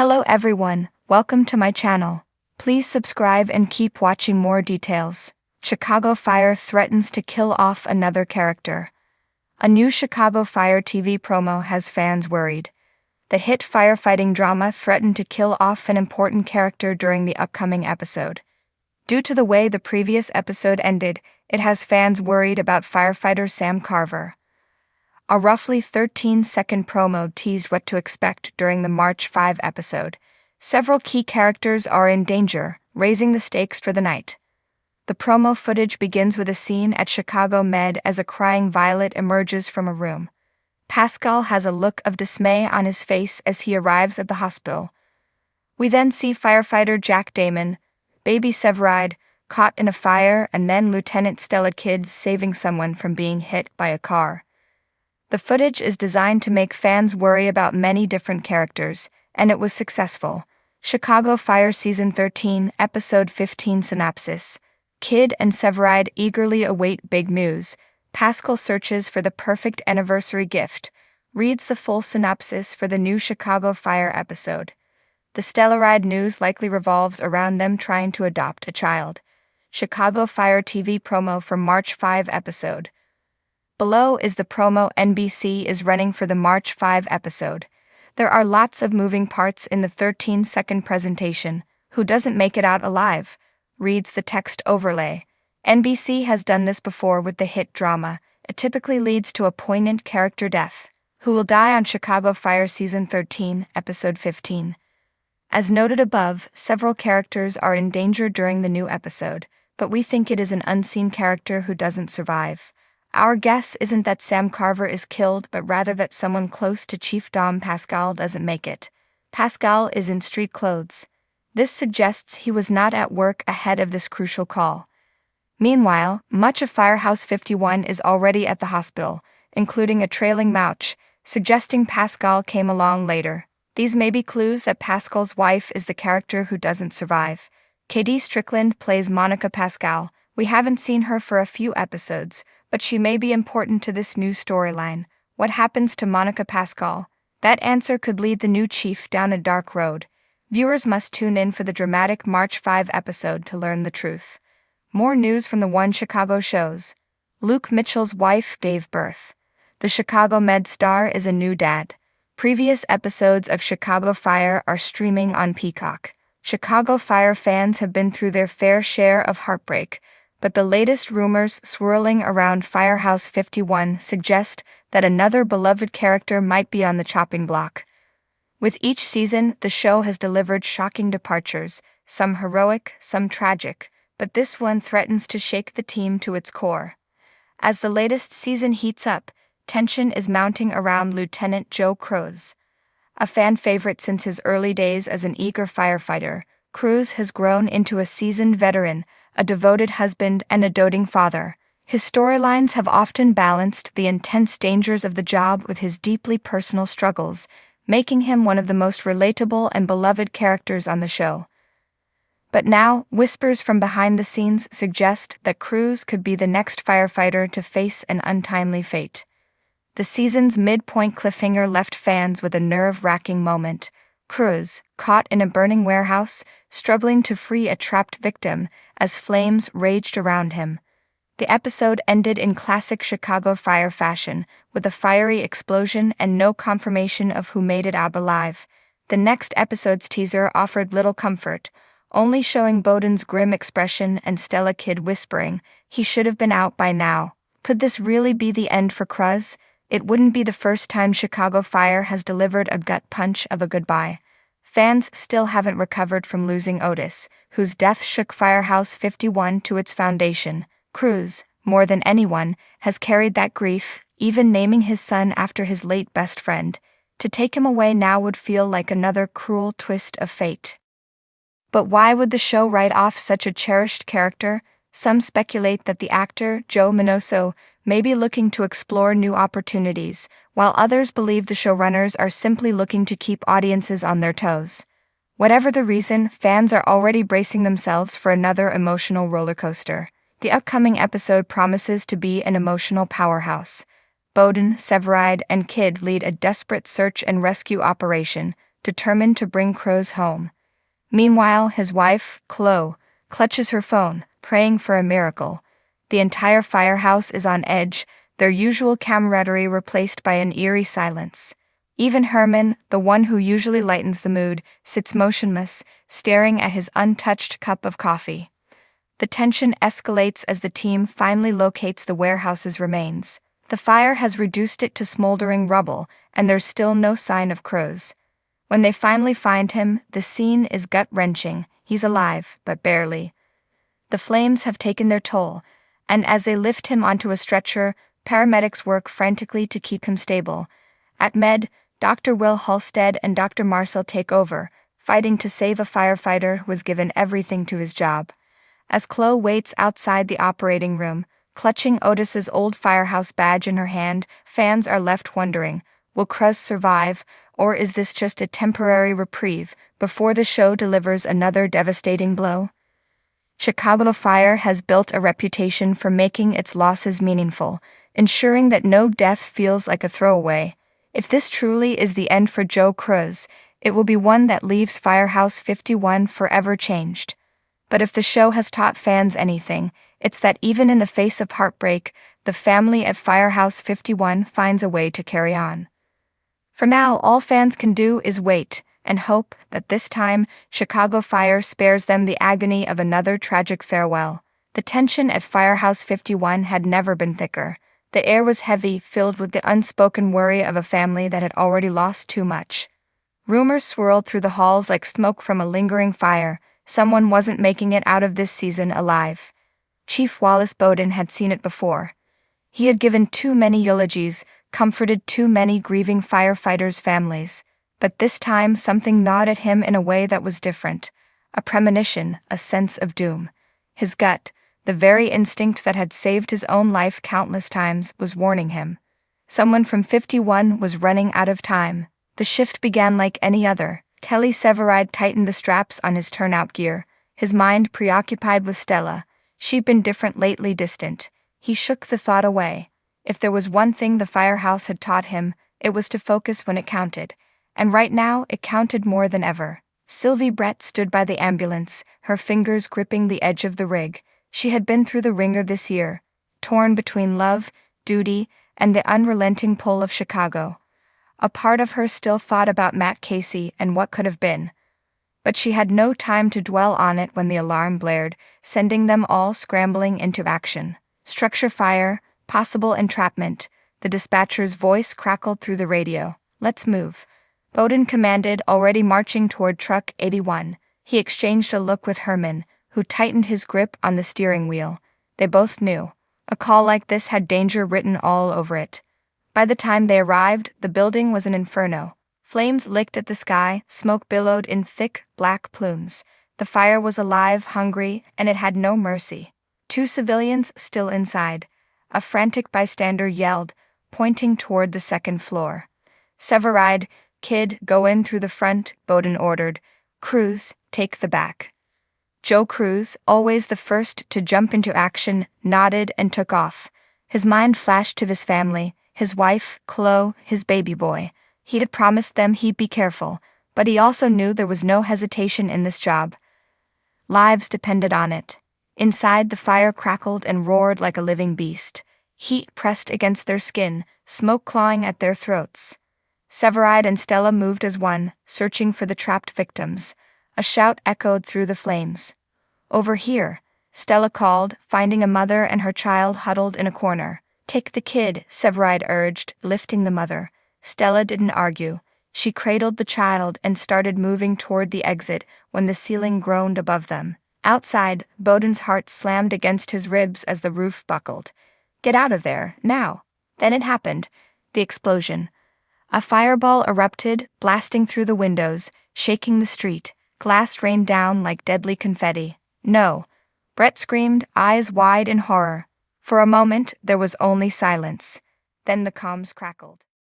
Hello everyone, welcome to my channel. Please subscribe and keep watching more details. Chicago Fire threatens to kill off another character. A new Chicago Fire TV promo has fans worried. The hit firefighting drama threatened to kill off an important character during the upcoming episode. Due to the way the previous episode ended, it has fans worried about firefighter Sam Carver. A roughly 13-second promo teased what to expect during the March 5 episode. Several key characters are in danger, raising the stakes for the night. The promo footage begins with a scene at Chicago Med as a crying Violet emerges from a room. Pascal has a look of dismay on his face as he arrives at the hospital. We then see firefighter Jack Damon, baby Severide, caught in a fire, and then Lieutenant Stella Kidd saving someone from being hit by a car. The footage is designed to make fans worry about many different characters, and it was successful. Chicago Fire Season 13, Episode 15 Synopsis. Kidd and Severide eagerly await big news. Pascal searches for the perfect anniversary gift. Reads the full synopsis for the new Chicago Fire episode. The Stellaride news likely revolves around them trying to adopt a child. Chicago Fire TV promo for March 5 episode. Below is the promo NBC is running for the March 5 episode. There are lots of moving parts in the 13-second presentation. Who doesn't make it out alive? Reads the text overlay. NBC has done this before with the hit drama. It typically leads to a poignant character death. Who will die on Chicago Fire Season 13, Episode 15? As noted above, several characters are in danger during the new episode, but we think it is an unseen character who doesn't survive. Our guess isn't that Sam Carver is killed, but rather that someone close to Chief Dom Pascal doesn't make it. Pascal is in street clothes. This suggests he was not at work ahead of this crucial call. Meanwhile, much of Firehouse 51 is already at the hospital, including a trailing Mouch, suggesting Pascal came along later. These may be clues that Pascal's wife is the character who doesn't survive. KD Strickland plays Monica Pascal. We haven't seen her for a few episodes, but she may be important to this new storyline. What happens to Monica Pascal? That answer could lead the new chief down a dark road. Viewers must tune in for the dramatic March 5 episode to learn the truth. More news from the One Chicago shows. Luke Mitchell's wife gave birth. The Chicago Med star is a new dad. Previous episodes of Chicago Fire are streaming on Peacock. Chicago Fire fans have been through their fair share of heartbreak, but the latest rumors swirling around Firehouse 51 suggest that another beloved character might be on the chopping block. With each season, the show has delivered shocking departures, some heroic, some tragic, but this one threatens to shake the team to its core. As the latest season heats up, tension is mounting around Lieutenant Joe Cruz. A fan favorite since his early days as an eager firefighter, Cruz has grown into a seasoned veteran, a devoted husband, and a doting father. His storylines have often balanced the intense dangers of the job with his deeply personal struggles, making him one of the most relatable and beloved characters on the show. But now, whispers from behind the scenes suggest that Cruz could be the next firefighter to face an untimely fate. The season's midpoint cliffhanger left fans with a nerve-wracking moment. Cruz, caught in a burning warehouse, struggling to free a trapped victim as flames raged around him. The episode ended in classic Chicago Fire fashion, with a fiery explosion and no confirmation of who made it out alive. The next episode's teaser offered little comfort, only showing Bowden's grim expression and Stella Kidd whispering, "He should have been out by now." Could this really be the end for Cruz? It wouldn't be the first time Chicago Fire has delivered a gut punch of a goodbye. Fans still haven't recovered from losing Otis, whose death shook Firehouse 51 to its foundation. Cruz, more than anyone, has carried that grief, even naming his son after his late best friend. To take him away now would feel like another cruel twist of fate. But why would the show write off such a cherished character? Some speculate that the actor, Joe Minoso, may be looking to explore new opportunities, while others believe the showrunners are simply looking to keep audiences on their toes. Whatever the reason, fans are already bracing themselves for another emotional roller coaster. The upcoming episode promises to be an emotional powerhouse. Bowden, Severide, and Kidd lead a desperate search and rescue operation, determined to bring crows home. Meanwhile, his wife, Chloe, clutches her phone, praying for a miracle. The entire firehouse is on edge, their usual camaraderie replaced by an eerie silence. Even Herman, the one who usually lightens the mood, sits motionless, staring at his untouched cup of coffee. The tension escalates as the team finally locates the warehouse's remains. The fire has reduced it to smoldering rubble, and there's still no sign of crows. When they finally find him, the scene is gut-wrenching. He's alive, but barely. The flames have taken their toll, and as they lift him onto a stretcher, paramedics work frantically to keep him stable. At Med, Dr. Will Halstead and Dr. Marcel take over, fighting to save a firefighter who has given everything to his job. As Chloe waits outside the operating room, clutching Otis's old firehouse badge in her hand, fans are left wondering, will Cruz survive, or is this just a temporary reprieve before the show delivers another devastating blow? Chicago Fire has built a reputation for making its losses meaningful, ensuring that no death feels like a throwaway. If this truly is the end for Joe Cruz, it will be one that leaves Firehouse 51 forever changed. But if the show has taught fans anything, it's that even in the face of heartbreak, the family at Firehouse 51 finds a way to carry on. For now, all fans can do is wait and hope that this time, Chicago Fire spares them the agony of another tragic farewell. The tension at Firehouse 51 had never been thicker. The air was heavy, filled with the unspoken worry of a family that had already lost too much. Rumors swirled through the halls like smoke from a lingering fire. Someone wasn't making it out of this season alive. Chief Wallace Bowden had seen it before. He had given too many eulogies, comforted too many grieving firefighters' families. But this time something gnawed at him in a way that was different. A premonition, a sense of doom. His gut, the very instinct that had saved his own life countless times, was warning him. Someone from 51 was running out of time. The shift began like any other. Kelly Severide tightened the straps on his turnout gear, his mind preoccupied with Stella. She'd been different lately, distant. He shook the thought away. If there was one thing the firehouse had taught him, it was to focus when it counted. And right now, it counted more than ever. Sylvie Brett stood by the ambulance, her fingers gripping the edge of the rig. She had been through the ringer this year, torn between love, duty, and the unrelenting pull of Chicago. A part of her still thought about Matt Casey and what could have been. But she had no time to dwell on it when the alarm blared, sending them all scrambling into action. Structure fire, possible entrapment. The dispatcher's voice crackled through the radio. Let's move. Bowden commanded, already marching toward Truck 81. He exchanged a look with Herman, who tightened his grip on the steering wheel. They both knew. A call like this had danger written all over it. By the time they arrived, the building was an inferno. Flames licked at the sky, smoke billowed in thick, black plumes. The fire was alive, hungry, and it had no mercy. 2 civilians still inside. A frantic bystander yelled, pointing toward the second floor. Severide, kid, go in through the front, Bowden ordered. Cruz, take the back. Joe Cruz, always the first to jump into action, nodded and took off. His mind flashed to his family, his wife, Chloe, his baby boy. He'd promised them he'd be careful, but he also knew there was no hesitation in this job. Lives depended on it. Inside, the fire crackled and roared like a living beast. Heat pressed against their skin, smoke clawing at their throats. Severide and Stella moved as one, searching for the trapped victims. A shout echoed through the flames. Over here, Stella called, finding a mother and her child huddled in a corner. Take the kid, Severide urged, lifting the mother. Stella didn't argue. She cradled the child and started moving toward the exit when the ceiling groaned above them. Outside, Bowden's heart slammed against his ribs as the roof buckled. Get out of there, now. Then it happened. The explosion. A fireball erupted, blasting through the windows, shaking the street. Glass rained down like deadly confetti. No. Brett screamed, eyes wide in horror. For a moment, there was only silence. Then the comms crackled.